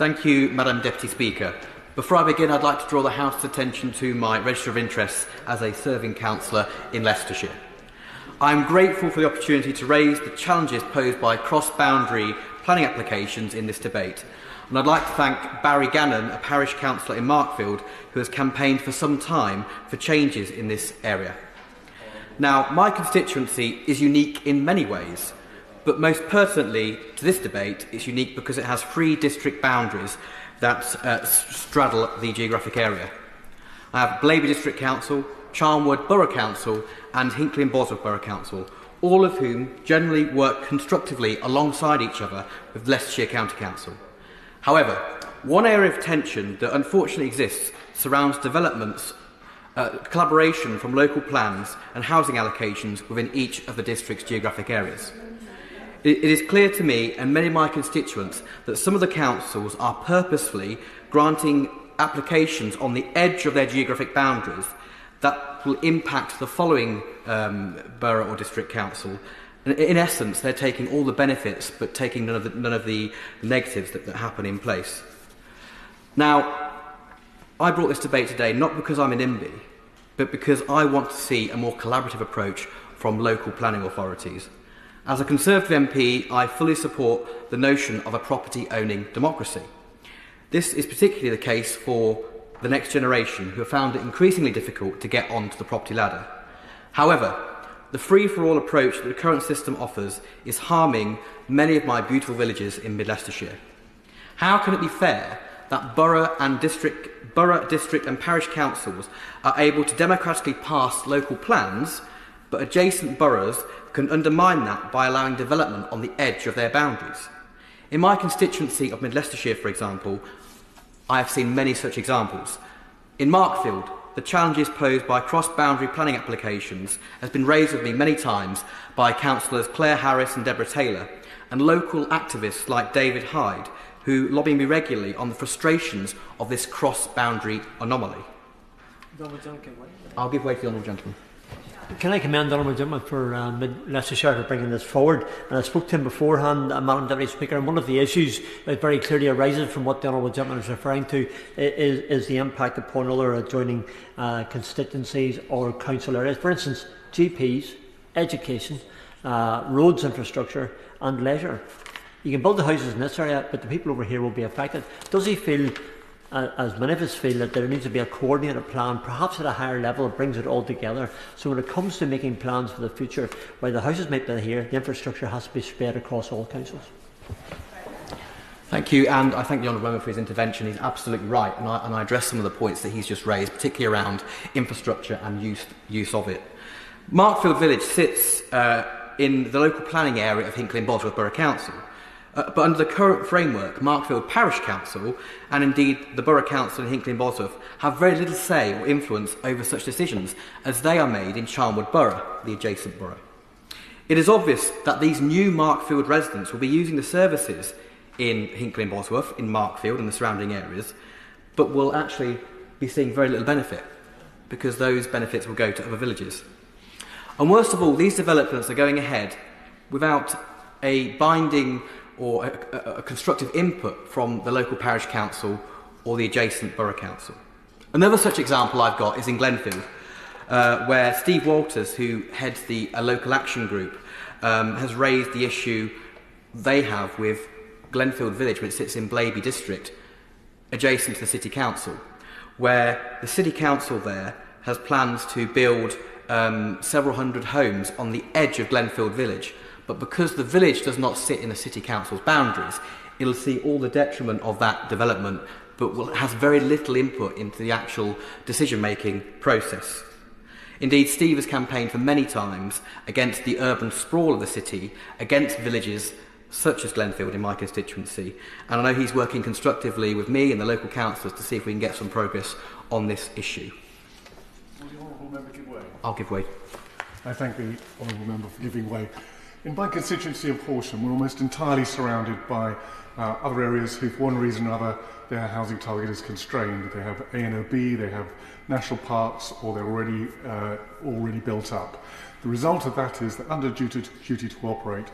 Thank you, Madam Deputy Speaker. Before I begin, I'd like to draw the House's attention to my register of interests as a serving councillor in Leicestershire. I am grateful for the opportunity to raise the challenges posed by cross-boundary planning applications in this debate. And I'd like to thank Barry Gannon, a parish councillor in Markfield, who has campaigned for some time for changes in this area. Now, my constituency is unique in many ways, but most pertinently to this debate, it's unique because it has 3 district boundaries that straddle the geographic area. I have Blaby District Council, Charnwood Borough Council and Hinckley and Bosworth Borough Council, all of whom generally work constructively alongside each other with Leicestershire County Council. However, one area of tension that unfortunately exists surrounds developments, collaboration from local plans and housing allocations within each of the district's geographic areas. It is clear to me and many of my constituents that some of the councils are purposefully granting applications on the edge of their geographic boundaries that will impact the following borough or district council. And in essence, they're taking all the benefits but taking none of the negatives that happen in place. Now, I brought this debate today not because I'm an NIMBY, but because I want to see a more collaborative approach from local planning authorities. As a Conservative MP, I fully support the notion of a property-owning democracy. This is particularly the case for the next generation, who have found it increasingly difficult to get onto the property ladder. However, the free-for-all approach that the current system offers is harming many of my beautiful villages in Mid-Leicestershire. How can it be fair that borough, district and parish councils are able to democratically pass local plans, but adjacent boroughs can undermine that by allowing development on the edge of their boundaries? In my constituency of Mid-Leicestershire, for example, I have seen many such examples. In Markfield, the challenges posed by cross-boundary planning applications has been raised with me many times by councillors Claire Harris and Deborah Taylor, and local activists like David Hyde, who lobby me regularly on the frustrations of this cross-boundary anomaly. I'll give way to the honourable gentleman. Can I commend the Honourable Gentleman for Mid-Leicestershire for bringing this forward? And I spoke to him beforehand, Madam Deputy Speaker, and one of the issues that very clearly arises from what the Honourable Gentleman is referring to is the impact upon other adjoining constituencies or council areas. For instance, GPs, education, roads infrastructure and leisure. You can build the houses in this area, but the people over here will be affected. Does he feel, as many of us feel, that there needs to be a coordinated plan, perhaps at a higher level, that brings it all together? So when it comes to making plans for the future, where the houses might be here, the infrastructure has to be spread across all councils. Thank you, and I thank the Honourable Member for his intervention. He's absolutely right, and I address some of the points that he's just raised, particularly around infrastructure and use of it. Markfield Village sits in the local planning area of Hinckley and Bosworth Borough Council. But under the current framework, Markfield Parish Council, and indeed the Borough Council in Hinckley and Bosworth, have very little say or influence over such decisions, as they are made in Charnwood Borough, the adjacent borough. It is obvious that these new Markfield residents will be using the services in Hinckley and Bosworth, in Markfield and the surrounding areas, but will actually be seeing very little benefit, because those benefits will go to other villages. And worst of all, these developments are going ahead without a binding or a constructive input from the local parish council or the adjacent borough council. Another such example I've got is in Glenfield, where Steve Walters, who heads the local action group, has raised the issue they have with Glenfield Village, which sits in Blaby District, adjacent to the City Council, where the City Council there has plans to build several hundred homes on the edge of Glenfield Village. But because the village does not sit in the City Council's boundaries, it'll see all the detriment of that development, but has very little input into the actual decision-making process. Indeed, Steve has campaigned for many times against the urban sprawl of the city, against villages such as Glenfield in my constituency, and I know he's working constructively with me and the local councillors to see if we can get some progress on this issue. Will the Honourable Member give way? I'll give way. I thank the Honourable Member for giving way. In my constituency of Horsham, we're almost entirely surrounded by other areas who, for one reason or another, their housing target is constrained. They have A&OB, they have national parks, or they're already built up. The result of that is that under duty to operate,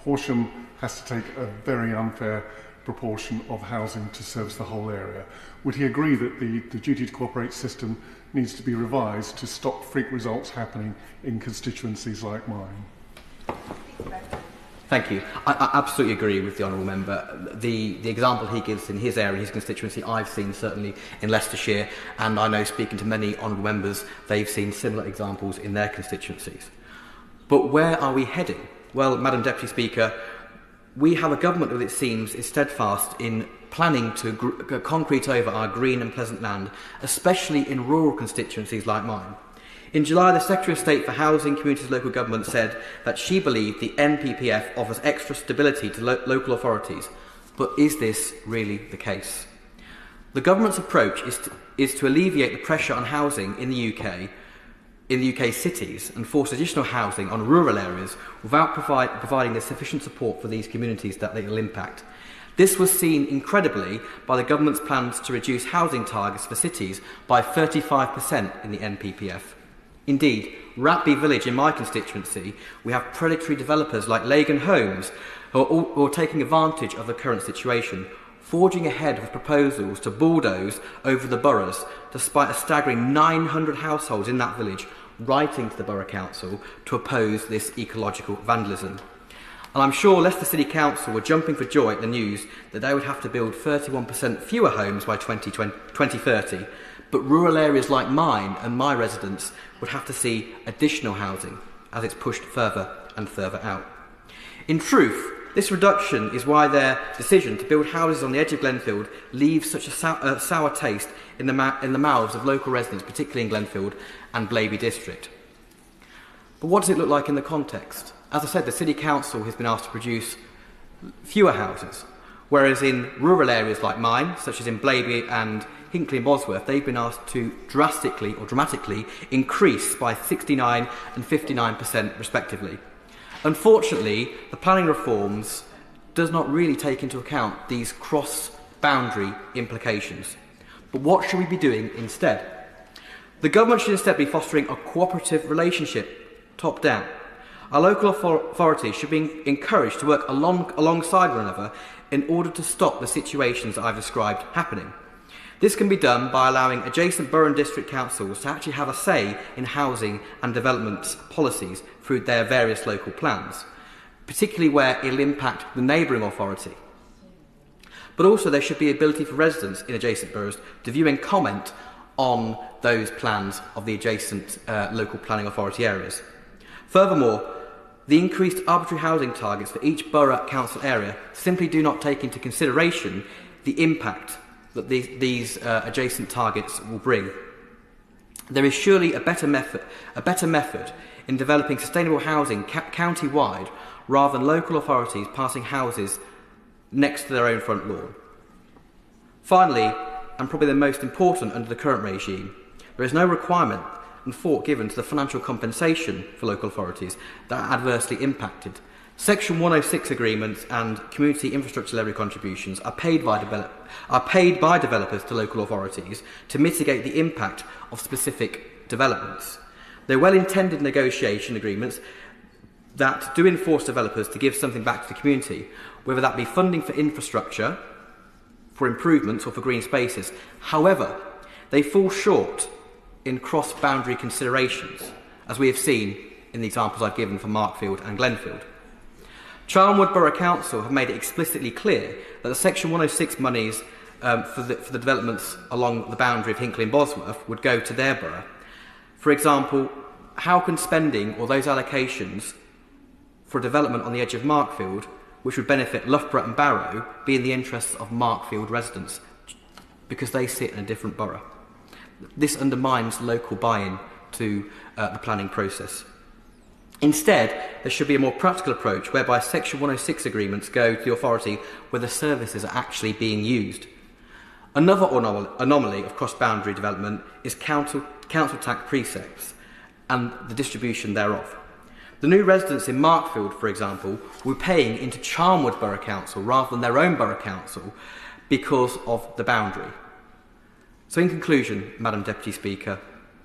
Horsham has to take a very unfair proportion of housing to service the whole area. Would he agree that the duty to cooperate system needs to be revised to stop freak results happening in constituencies like mine? Thank you. I absolutely agree with the Honourable Member. The example he gives in his area, his constituency, I've seen certainly in Leicestershire, and I know, speaking to many Honourable Members, they've seen similar examples in their constituencies. But where are we heading? Well, Madam Deputy Speaker, we have a government that it seems is steadfast in planning to concrete over our green and pleasant land, especially in rural constituencies like mine. In July, the Secretary of State for Housing, Communities and Local Government said that she believed the NPPF offers extra stability to local authorities. But is this really the case? The government's approach is to alleviate the pressure on housing in the UK cities, and force additional housing on rural areas without providing the sufficient support for these communities that they will impact. This was seen incredibly by the government's plans to reduce housing targets for cities by 35% in the NPPF. Indeed, Ratby Village in my constituency, we have predatory developers like Lagan Homes who are taking advantage of the current situation, forging ahead with proposals to bulldoze over the boroughs, despite a staggering 900 households in that village writing to the Borough Council to oppose this ecological vandalism. And I'm sure Leicester City Council were jumping for joy at the news that they would have to build 31% fewer homes by 2030, but rural areas like mine and my residents would have to see additional housing as it's pushed further and further out. In truth, this reduction is why their decision to build houses on the edge of Glenfield leaves such a sour taste in the mouths of local residents, particularly in Glenfield and Blaby District. But what does it look like in the context? As I said, the City Council has been asked to produce fewer houses, whereas in rural areas like mine, such as in Blaby and Hinckley and Bosworth, they've been asked to dramatically increase by 69% and 59% respectively. Unfortunately, the planning reforms does not really take into account these cross-boundary implications. But what should we be doing instead? The government should instead be fostering a cooperative relationship, top-down. Our local authorities should be encouraged to work alongside one another in order to stop the situations that I've described happening. This can be done by allowing adjacent borough and district councils to actually have a say in housing and development policies through their various local plans, particularly where it will impact the neighbouring authority. But also there should be the ability for residents in adjacent boroughs to view and comment on those plans of the adjacent local planning authority areas. Furthermore, the increased arbitrary housing targets for each borough council area simply do not take into consideration the impact that these adjacent targets will bring. There is surely a better method in developing sustainable housing county-wide rather than local authorities passing houses next to their own front lawn. Finally, and probably the most important under the current regime, there is no requirement and thought given to the financial compensation for local authorities that are adversely impacted. Section 106 agreements and community infrastructure levy contributions are paid by developers to local authorities to mitigate the impact of specific developments. They're well-intended negotiation agreements that do enforce developers to give something back to the community, whether that be funding for infrastructure, for improvements or for green spaces. However, they fall short in cross-boundary considerations, as we have seen in the examples I've given for Markfield and Glenfield. Charlwood Borough Council have made it explicitly clear that the Section 106 monies for the developments along the boundary of Hinckley and Bosworth would go to their borough. For example, how can spending or those allocations for development on the edge of Markfield, which would benefit Loughborough and Barrow, be in the interests of Markfield residents because they sit in a different borough? This undermines local buy-in to the planning process. Instead, there should be a more practical approach whereby Section 106 agreements go to the authority where the services are actually being used. Another anomaly of cross-boundary development is council tax precepts and the distribution thereof. The new residents in Markfield, for example, were paying into Charlwood Borough Council rather than their own borough council because of the boundary. So in conclusion, Madam Deputy Speaker,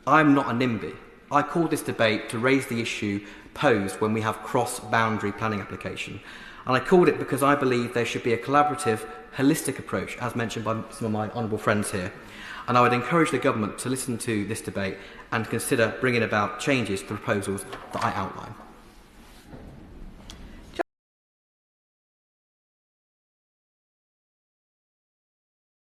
I am not a NIMBY. I call this debate to raise the issue posed when we have cross-boundary planning application. And I called it because I believe there should be a collaborative holistic approach, as mentioned by some of my honourable friends here. And I would encourage the government to listen to this debate and consider bringing about changes to the proposals that I outline.